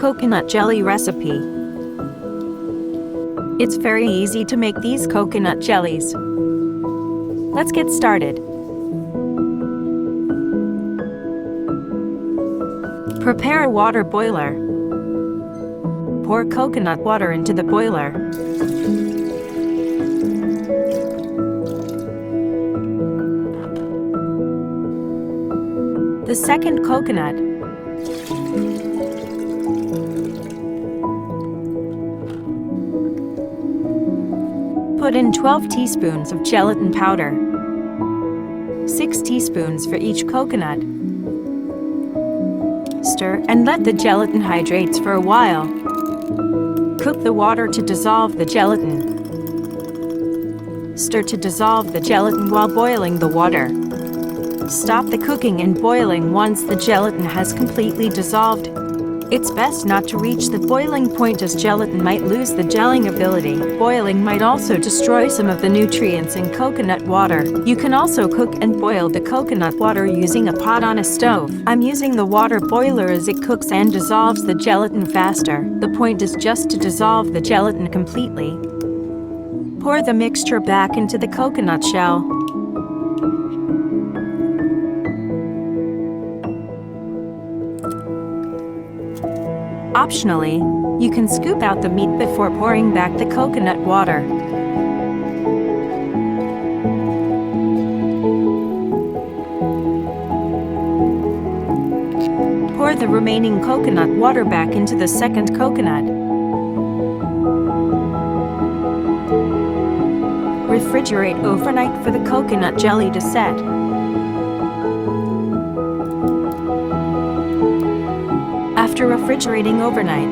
Coconut jelly recipe. It's very easy to make these coconut jellies. Let's get started. Prepare a water boiler. Pour coconut water into the boiler. The second coconut. Put in 12 teaspoons of gelatin powder. 6 teaspoons for each coconut. Stir and let the gelatin hydrate for a while. Cook the water to dissolve the gelatin. Stir to dissolve the gelatin while boiling the water. Stop the cooking and boiling once the gelatin has completely dissolved. It's best not to reach the boiling point as gelatin might lose the gelling ability. Boiling might also destroy some of the nutrients in coconut water. You can also cook and boil the coconut water using a pot on a stove. I'm using the water boiler as it cooks and dissolves the gelatin faster. The point is just to dissolve the gelatin completely. Pour the mixture back into the coconut shell. Optionally, you can scoop out the meat before pouring back the coconut water. Pour the remaining coconut water back into the second coconut. Refrigerate overnight for the coconut jelly to set. After refrigerating overnight,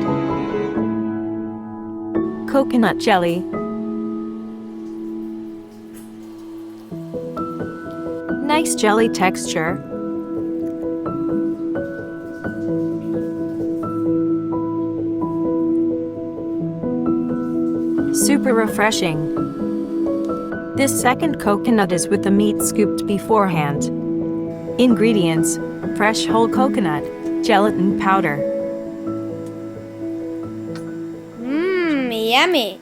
coconut jelly. Nice jelly texture. Super refreshing. This second coconut is with the meat scooped beforehand. Ingredients: fresh whole coconut, gelatin powder. Yummy!